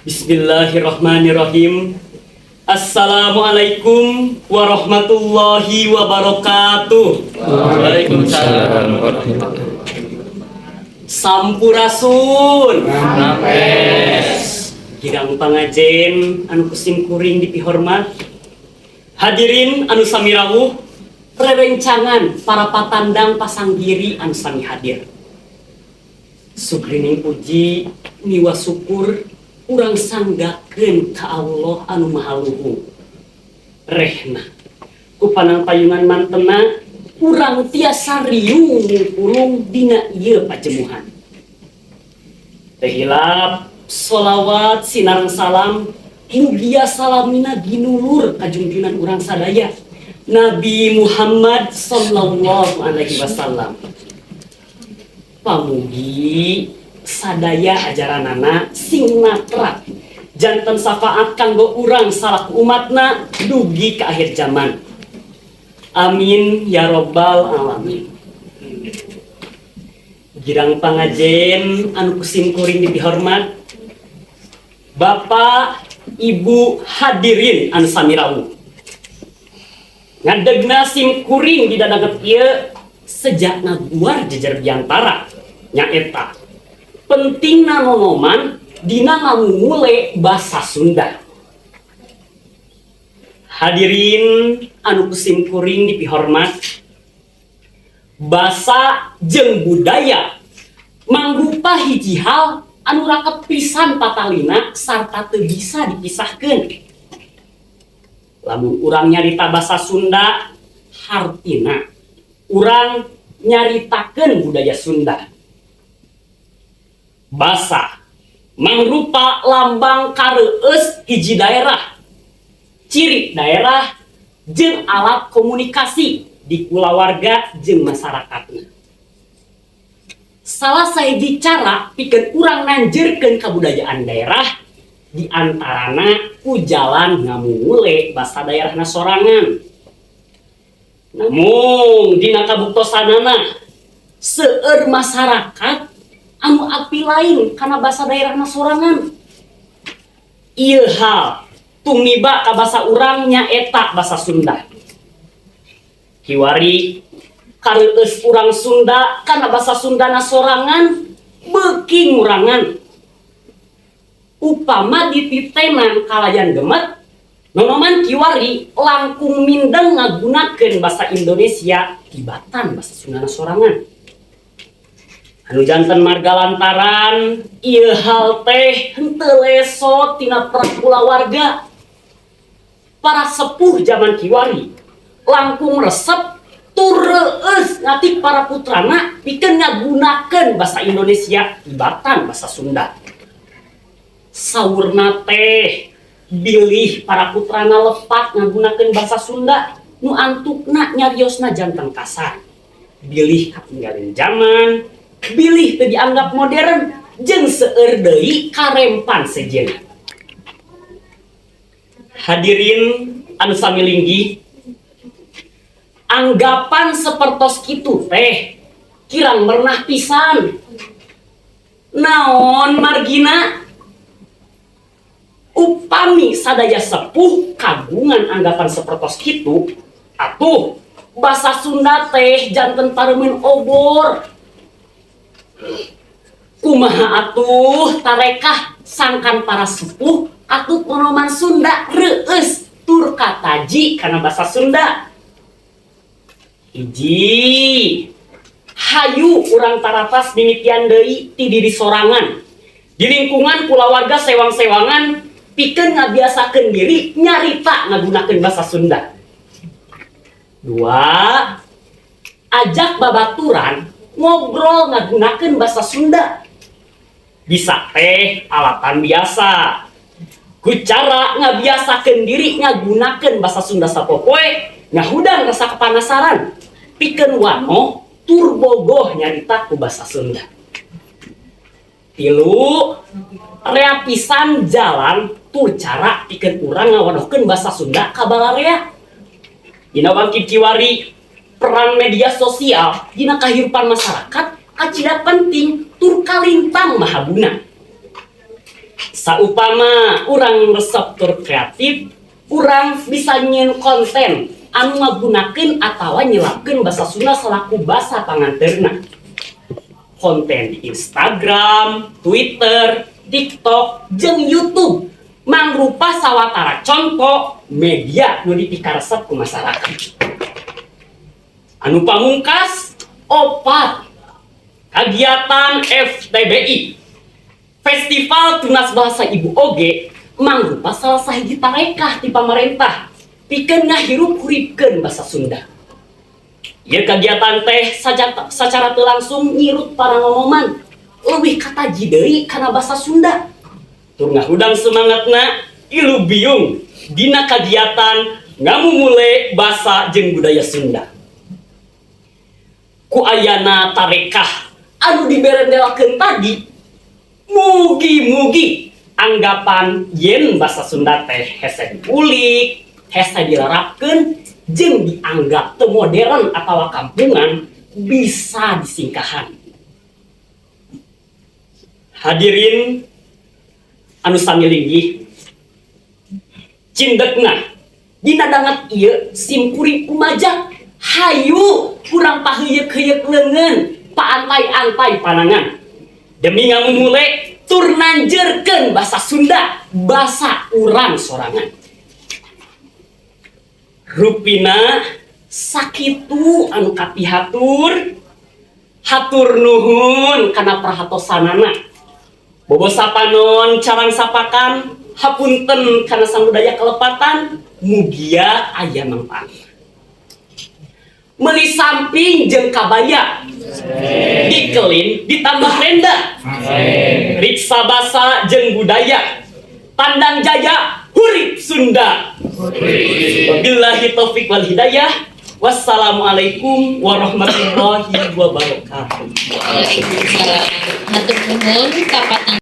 Bismillahirrahmanirrahim. Assalamualaikum warahmatullahi wabarakatuh. Waalaikumsalam warahmatullahi wabarakatuh. Sampurasun. Napes. Girang pangajen anu kusim kuring dipihormat. Hadirin anu sami rawuh, rerencangan para patandang pasanggiri anu sami hadir. Sugrining puji miwa syukur urang sanggakeun ka Allah anu Maha Luhur. Rehna ku panangpayungan mantena urang tiasa riung ngupulung dina ieu pajemuhan. Teu hilap sholawat sinareng salam mugia salamina ginulur ka junjungan urang sadaya Nabi Muhammad sallallahu alaihi wasallam. Pamugi sadaya ajaranana sing natrak janten syafaat kanggo urang salaku umatna dugi ke akhir zaman. Amin ya robbal alamin. Girang pangajen anu kusim kuring dihormat, Bapak Ibu hadirin anu sami rawuh. Ngadegna sim kuring di dadanget ieu sejak ngaguar jejer diantara nyaeta pentingna nonoman dina ngamumule basa Sunda. Hadirin anu kusim kuring dipihormat, basa jeung budaya mangrupa hiji hal anu raket pisan patalina sarta teu bisa dipisahkeun. Lamun urang nyarita basa Sunda, hartina urang nyaritakeun budaya Sunda. Basa mangrupa lambang kareueus hiji daerah, ciri daerah jeung alat komunikasi di kulawarga jeung masyarakatna. Salah sahiji cara pikeun urang nanjeurkeun kabudayaan daerah di antarana ku jalan ngamumule basa daerahna sorangan. Namun dina kabuktosanana seueur masyarakat anu api lain karena basa daerahna sorangan. Ieu hal tumiba ka basa urang nyaeta basa Sunda. Kiwari kareueus urang Sunda karena basa Sundana sorangan beuki ngurangan. Upama dititenan kalayan gemet, nonoman kiwari langkung mindeng ngagunakeun basa Indonesia tibatan basa Sundana sorangan. Anu janten marga lantaran ieu hal teh henteu leso tina prakulawarga. Para sepuh zaman kiwari langkung resep tur reueus ngatik para putrana pikeun ngagunakeun basa Indonesia tibatan basa Sunda. Saurna teh bilih para putrana lepat ngagunakeun basa Sunda nu antukna nyariosna janten kasar. Bilih katinggalin zaman, bilih teu dianggap modern jeung seueur deui karempan sejenna. Hadirin anu sami linggih, anggapan sapertos kitu teh kirang merenah pisan. Naon margina? Upami sadaya sepuh kagungan anggapan sapertos kitu, atuh basa Sunda teh janten paremen obor. Kumaha atuh tarekah sangkan para sepuh atuh nonoman Sunda reueus tur kataji kana basa Sunda. Hiji, hayu urang taratas mimitian deui ti diri sorangan di lingkungan kulawarga sewang-sewangan pikeun ngabiasakeun diri nyarita ngagunakeun basa Sunda. Dua, ajak babaturan ngobrol ngagunakeun basa Sunda. Bisa teh alatan biasa. Ku cara ngabiasakeun diri ngagunakeun basa Sunda sapopoe ngahudang rasa kepanasaran. Pikeun wano tur bogoh nyarita ku basa Sunda. Tilu, rea pisan jalan tur cara pikeun urang ngawadohkeun basa Sunda ka balarea. Dina wangkid kiwari peran media sosial dina kahirupan masyarakat acida penting tur kalintang mahabuna. Saupama urang resep tur kreatif, urang bisa nyen konten anu ngagunakeun atawa nyelapkeun basa Sunda selaku basa panganterna. Konten di Instagram, Twitter, TikTok, jeung YouTube mangrupa sawatara contoh media nu dipikaresep ku masyarakat. Anu pamungkas, opat kagiatan FTBI Festival Tunas Bahasa Ibu Oge mangrupa salah sahiji tarekah ti pamarentah pikeun ngahirup-huripkeun basa Sunda. Ieu kagiatan teh sacara teu langsung nyirut para ngomoman leuwih kataji deui kana basa Sunda. Tur ngahudang semangatna ilu biung dina kagiatan ngamumule basa jeung budaya Sunda. Ku ayana tarekah anu diberendelakeun tadi, mugi-mugi anggapan yen basa Sunda teh hese diulik, hese dilarapkeun, jeung dianggap teu modern atawa kampungan bisa disingkahan. Hadirin anu sami linggih, cindekna dina dangat ieu simkuring umajak hayu kurang paheuyeuh-heuyeuh leungeun paantai-antai panangan demi ngamumule tur nanjeurkeun basa Sunda basa urang sorangan. Rupina sakitu anu kapihatur, hatur nuhun kana perhatosanana. Bobosa panon carang sapakan hapunten kana sang budaya kelepatan mugia aya mangpaat. Meuli samping jeung kabaya dikelin ditambah renda riksa basa jeung budaya pandang jaya hurip Sunda. Wabillahi taufik wal hidayah. Wassalamualaikum warahmatullahi wabarakatuh. Waalaikumsalam. Hatur nuhun kapatan